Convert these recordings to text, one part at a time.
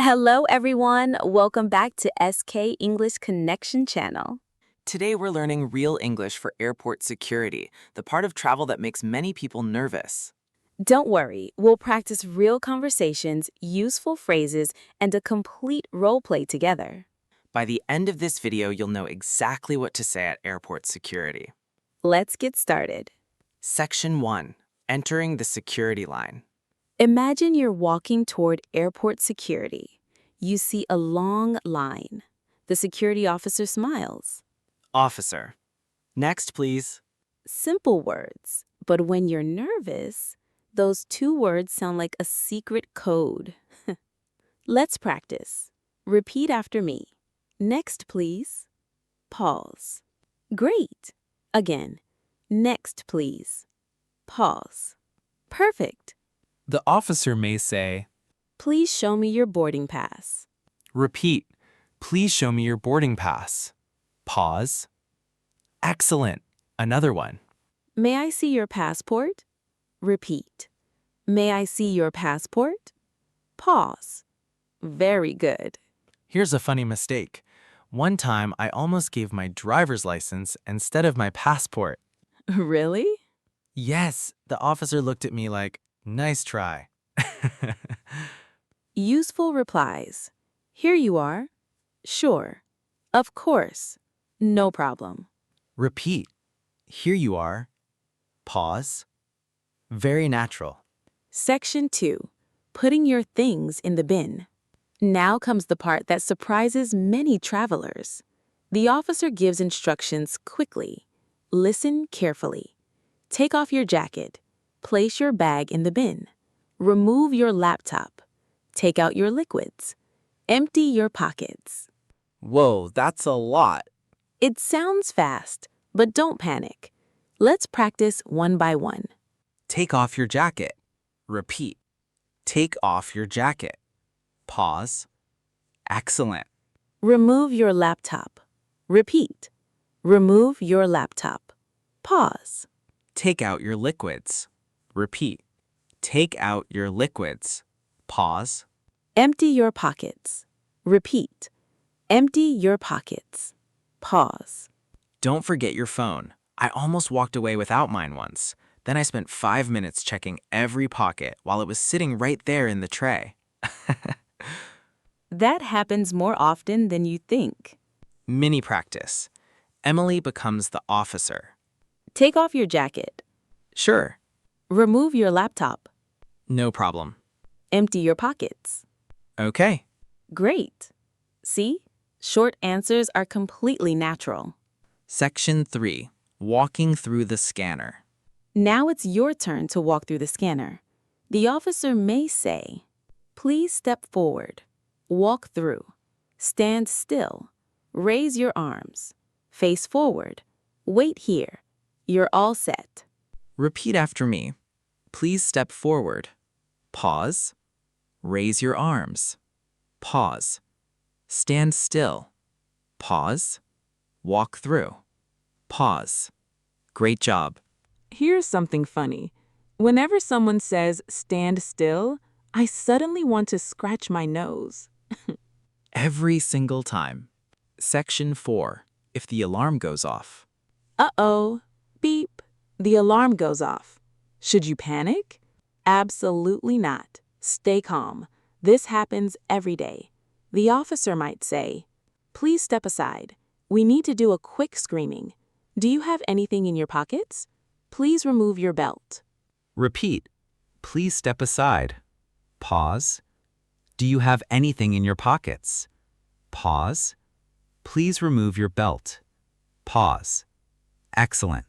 Hello, everyone. Welcome back to SK English Connection channel. Today we're learning real English for airport security, the part of travel that makes many people nervous. Don't worry, we'll practice real conversations, useful phrases, and a complete role play together. By the end of this video, you'll know exactly what to say at airport security. Let's get started. Section 1. Entering the security line. Imagine you're walking toward airport security. You see a long line. The security officer smiles. Officer. Next, please. Simple words, but when you're nervous, those two words sound like a secret code. Let's practice. Repeat after me. Next, please. Pause. Great. Again. Next, please. Pause. Perfect. The officer may say, Please show me your boarding pass. repeat, please show me your boarding pass. Pause. Excellent. Another one. May I see your passport? Repeat. May I see your passport? Pause. Very good. Here's a funny mistake. One time, I almost gave my driver's license instead of my passport. Really? Yes, the officer looked at me like, nice try. Useful replies. Here you are. Sure. Of course. No problem. Repeat. Here you are. Pause. Very natural. Section 2. Putting your things in the bin. Now comes the part that surprises many travelers. The officer gives instructions quickly. Listen carefully. Take off your jacket. Place your bag in the bin. Remove your laptop. Take out your liquids. Empty your pockets. Whoa, that's a lot. It sounds fast, but don't panic. Let's practice one by one. Take off your jacket. Repeat. Take off your jacket. Pause. Excellent. Remove your laptop. Repeat. Remove your laptop. Pause. Take out your liquids. Repeat. Take out your liquids. Pause. Empty your pockets. Repeat. Empty your pockets. Pause. Don't forget your phone. I almost walked away without mine once. Then I spent 5 minutes checking every pocket while it was sitting right there in the tray. That happens more often than you think. Mini practice. Emily becomes the officer. Take off your jacket. Sure. Remove your laptop. No problem. Empty your pockets. Okay. Great. See? Short answers are completely natural. Section 3. Walking through the scanner. Now it's your turn to walk through the scanner. The officer may say, Please step forward. Walk through. Stand still. Raise your arms. Face forward. Wait here. You're all set. Repeat after me. Please step forward. Pause. Raise your arms. Pause. Stand still. Pause. Walk through. Pause. Great job. Here's something funny. Whenever someone says stand still, I suddenly want to scratch my nose. Every single time. Section 4. If the alarm goes off. Uh-oh. Beep. The alarm goes off. Should you panic? Absolutely not. Stay calm. This happens every day. The officer might say, Please step aside. We need to do a quick screening. Do you have anything in your pockets? Please remove your belt. Repeat. Please step aside. Pause. Do you have anything in your pockets? Pause. Please remove your belt. Pause. Excellent.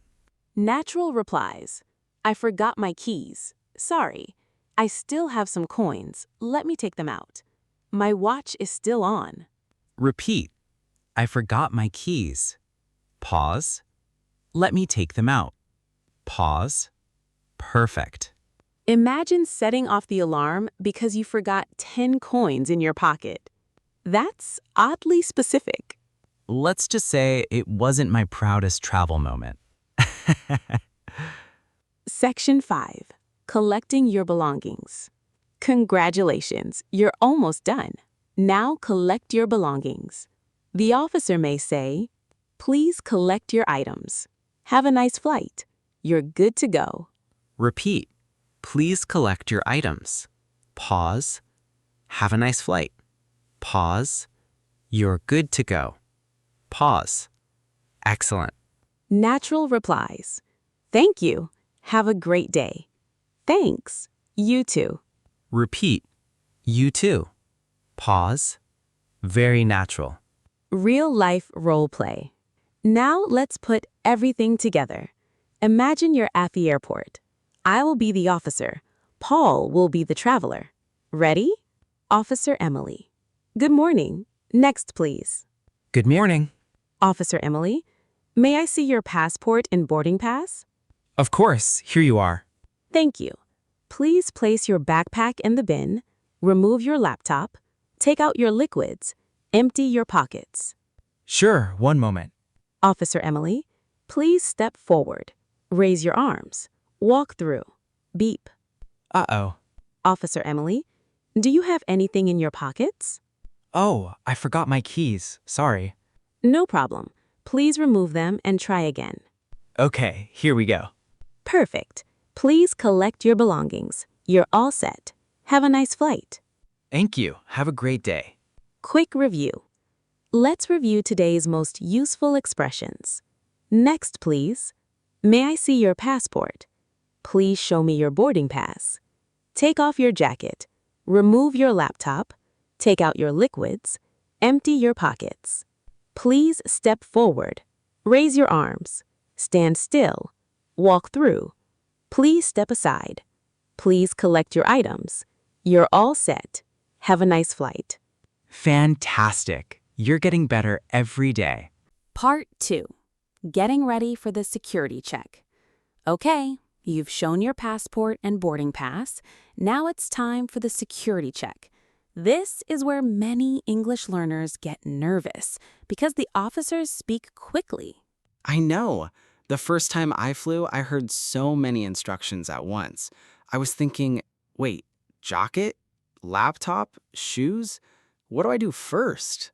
Natural replies. I forgot my keys. Sorry. I still have some coins. Let me take them out. My watch is still on. Repeat. I forgot my keys. Pause. Let me take them out. Pause. Perfect. Imagine setting off the alarm because you forgot 10 coins in your pocket. That's oddly specific. Let's just say it wasn't my proudest travel moment. Section 5. Collecting your belongings. Congratulations, you're almost done. Now collect your belongings. The officer may say, "Please collect your items. Have a nice flight. You're good to go." Repeat. Please collect your items. Pause. Have a nice flight. Pause. You're good to go. Pause. Excellent. Natural replies. Thank you. Have a great day. Thanks. You too. Repeat. You too. Pause. Very natural. Real-life role play. Now let's put everything together. Imagine you're at the airport. I will be the officer. Paul will be the traveler. Ready? Officer Emily. Good morning. Next, please. Good morning. Officer Emily, may I see your passport and boarding pass? Of course, here you are. Thank you. Please place your backpack in the bin, remove your laptop, take out your liquids, empty your pockets. Sure, one moment. Officer Emily, please step forward. Raise your arms. Walk through. Beep. Uh-oh. Officer Emily, do you have anything in your pockets? Oh, I forgot my keys. Sorry. No problem. Please remove them and try again. Okay, here we go. Perfect. Please collect your belongings. You're all set. Have a nice flight. Thank you. Have a great day. Quick review. Let's review today's most useful expressions. Next, please. May I see your passport? Please show me your boarding pass. Take off your jacket. Remove your laptop. Take out your liquids. Empty your pockets. Please step forward. Raise your arms. Stand still. Walk through. Please step aside. Please collect your items. You're all set. Have a nice flight. Fantastic. You're getting better every day. Part 2. Getting ready for the security check. Okay, you've shown your passport and boarding pass. Now it's time for the security check. This is where many English learners get nervous because the officers speak quickly. I know. The first time I flew, I heard so many instructions at once. I was thinking, wait, jacket? Laptop? Shoes? What do I do first?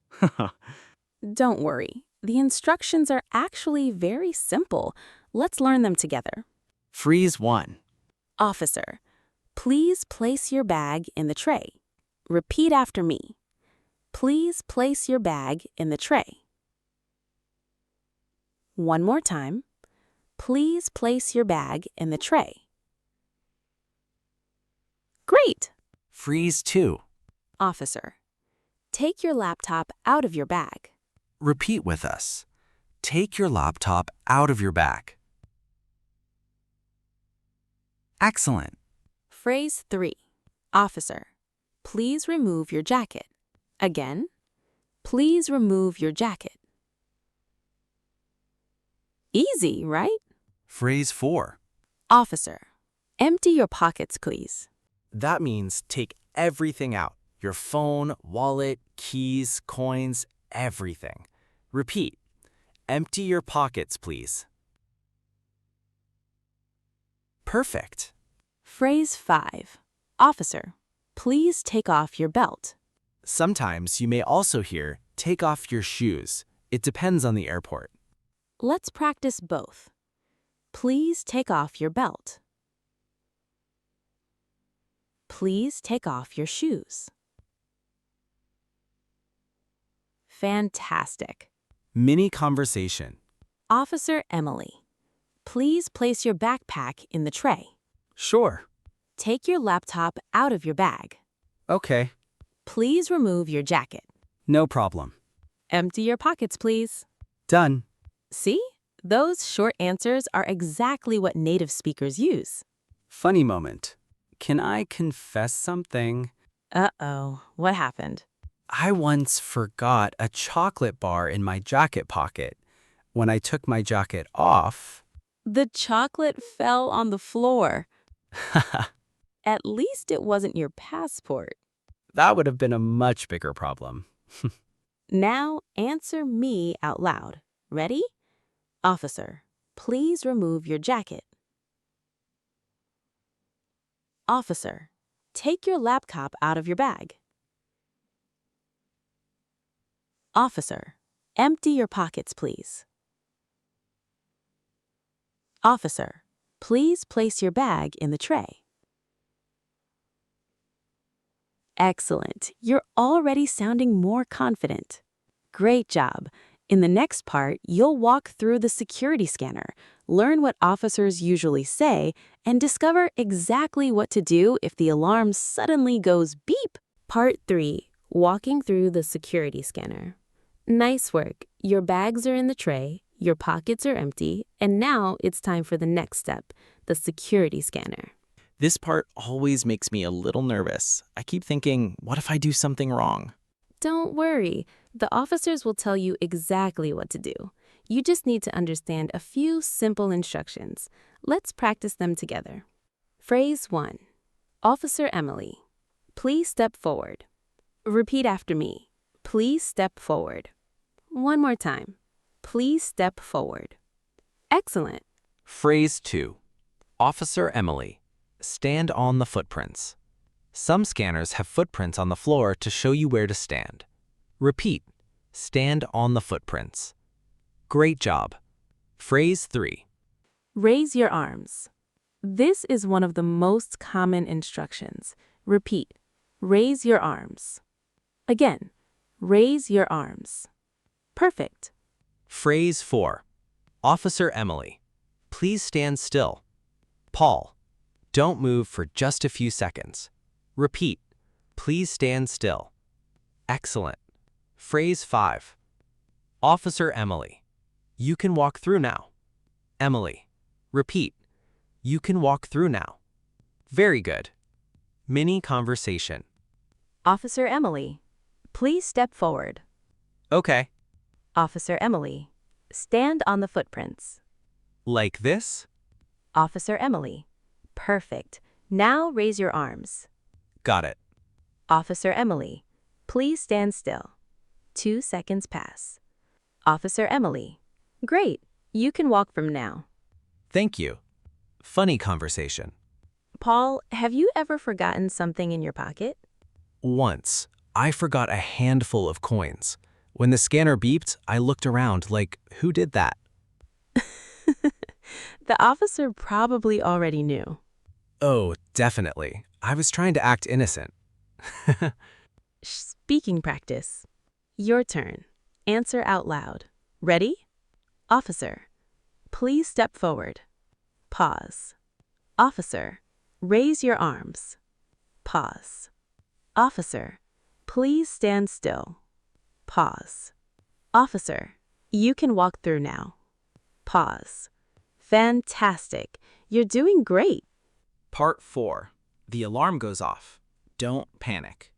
Don't worry. The instructions are actually very simple. Let's learn them together. Freeze 1. Officer, please place your bag in the tray. Repeat after me. Please place your bag in the tray. One more time. Please place your bag in the tray. Great! Freeze 2. Officer, take your laptop out of your bag. Repeat with us. Take your laptop out of your bag. Excellent. Phrase 3. Officer, please remove your jacket. Again, please remove your jacket. Easy, right? Phrase 4. Officer, empty your pockets, please. That means take everything out. Your phone, wallet, keys, coins, everything. Repeat. Empty your pockets, please. Perfect. Phrase 5. Officer, please take off your belt. Sometimes you may also hear, take off your shoes. It depends on the airport. Let's practice both. Please take off your belt. Please take off your shoes. Fantastic. Mini conversation. Officer Emily, please place your backpack in the tray. Sure. Take your laptop out of your bag. Okay. Please remove your jacket. No problem. Empty your pockets, please. Done. See? Those short answers are exactly what native speakers use. Funny moment. Can I confess something? Uh-oh, what happened? I once forgot a chocolate bar in my jacket pocket. When I took my jacket off, The chocolate fell on the floor. At least it wasn't your passport. that would have been a much bigger problem. Now answer me out loud. Ready? Officer, please remove your jacket. Officer, take your laptop out of your bag. Officer, empty your pockets, please. Officer, please place your bag in the tray. Excellent. You're already sounding more confident. Great job. In the next part, you'll walk through the security scanner, learn what officers usually say, and discover exactly what to do if the alarm suddenly goes beep. Part 3. Walking through the security scanner. Nice work. Your bags are in the tray, your pockets are empty, and now it's time for the next step, the security scanner. This part always makes me a little nervous. I keep thinking, what if I do something wrong? Don't worry. The officers will tell you exactly what to do. You just need to understand a few simple instructions. Let's practice them together. Phrase 1. Officer Emily, please step forward. Repeat after me. Please step forward. One more time. Please step forward. Excellent. Phrase 2. Officer Emily, stand on the footprints. Some scanners have footprints on the floor to show you where to stand. Repeat, stand on the footprints. Great job. Phrase 3. Raise your arms. This is one of the most common instructions. Repeat, raise your arms. Again, raise your arms. Perfect. Phrase 4. Officer Emily, please stand still. Paul, don't move for just a few seconds. Repeat, please stand still. Excellent. Phrase 5. Officer Emily, you can walk through now. Emily, repeat, you can walk through now. Very good. Mini conversation. Officer Emily, please step forward. Okay. Officer Emily, stand on the footprints. Like this? Officer Emily, perfect. Now raise your arms. Got it. Officer Emily, please stand still. 2 seconds pass. Officer Emily, great. You can walk from now. Thank you. Funny conversation. Paul, have you ever forgotten something in your pocket? Once, I forgot a handful of coins. When the scanner beeped, I looked around like, who did that? The officer probably already knew. Oh, definitely. I was trying to act innocent. Speaking practice. Your turn. Answer out loud. Ready? Officer, please step forward. Pause. Officer, raise your arms. Pause. Officer, please stand still. Pause. Officer, you can walk through now. Pause. Fantastic. You're doing great. Part 4. The alarm goes off. Don't panic.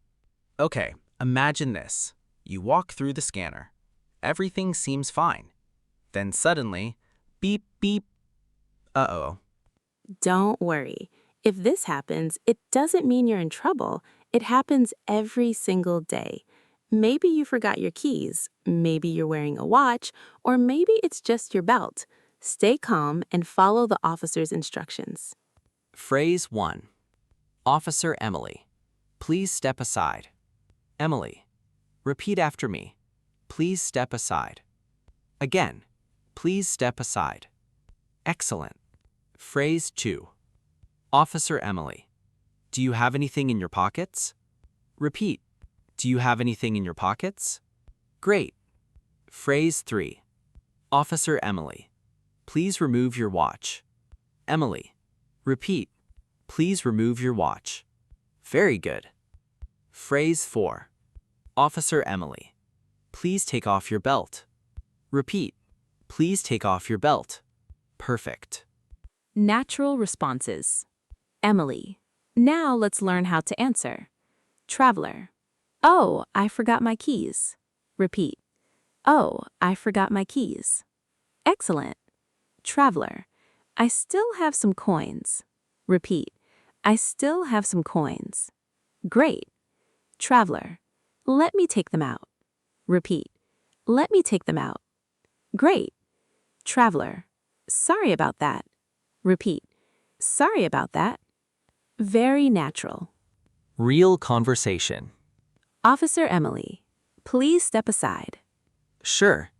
Okay, imagine this. You walk through the scanner. Everything seems fine. Then suddenly, beep, beep. Uh-oh. Don't worry. If this happens, it doesn't mean you're in trouble. It happens every single day. Maybe you forgot your keys, maybe you're wearing a watch, or maybe it's just your belt. Stay calm and follow the officer's instructions. Phrase 1. Officer Emily, please step aside. Emily, repeat after me. Please step aside. Again, please step aside. Excellent. Phrase 2. Officer Emily, do you have anything in your pockets? Repeat. Do you have anything in your pockets? Great. Phrase 3. Officer Emily, please remove your watch. Emily, repeat. Please remove your watch. Very good. Phrase 4. Officer Emily, please take off your belt. Repeat. Please take off your belt. Perfect. Natural responses. Emily, now let's learn how to answer. Traveler, oh, I forgot my keys. Repeat. Oh, I forgot my keys. Excellent. Traveler, I still have some coins. Repeat. I still have some coins. Great. Traveler, let me take them out. Repeat. Let me take them out. Great. Traveler, sorry about that. Repeat. Sorry about that. Very natural. Real conversation. Officer Emily, please step aside. Sure.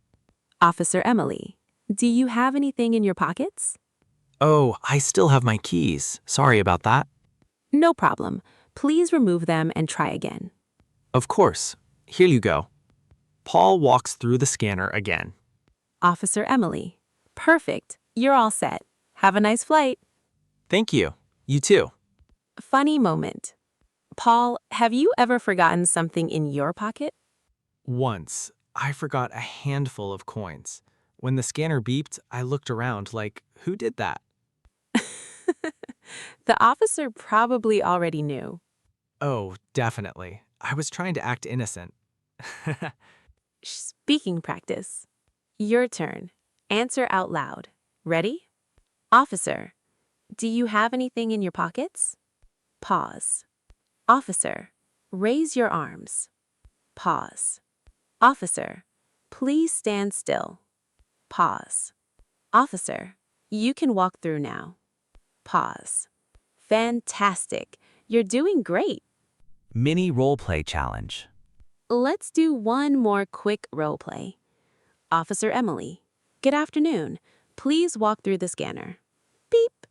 Officer Emily, do you have anything in your pockets? Oh, I still have my keys. Sorry about that. No problem. Please remove them and try again. Of course. Here you go. Paul walks through the scanner again. Officer Emily, perfect. You're all set. Have a nice flight. Thank you. You too. Funny moment. Paul, have you ever forgotten something in your pocket? Once, I forgot a handful of coins. When the scanner beeped, I looked around like, who did that? The officer probably already knew. Oh, definitely. I was trying to act innocent. Speaking practice. Your turn. Answer out loud. Ready? Officer, do you have anything in your pockets? Pause. Officer, raise your arms. Pause. Officer, please stand still. Pause. Officer, you can walk through now. Pause. Fantastic. You're doing great. Mini role play challenge. Let's do one more quick role play. Officer Emily, good afternoon. Please walk through the scanner. Beep.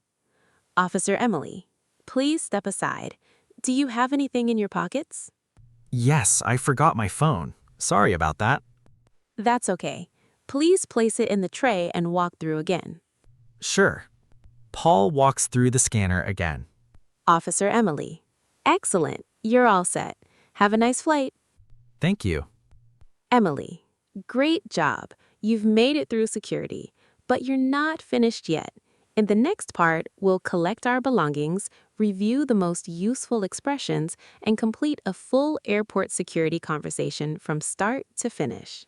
Officer Emily, please step aside. Do you have anything in your pockets? Yes, I forgot my phone. Sorry about that. That's okay. Please place it in the tray and walk through again. Sure. Paul walks through the scanner again. Officer Emily, excellent. You're all set. Have a nice flight. Thank you. Emily, great job. You've made it through security, but you're not finished yet. In the next part, we'll collect our belongings, review the most useful expressions, and complete a full airport security conversation from start to finish.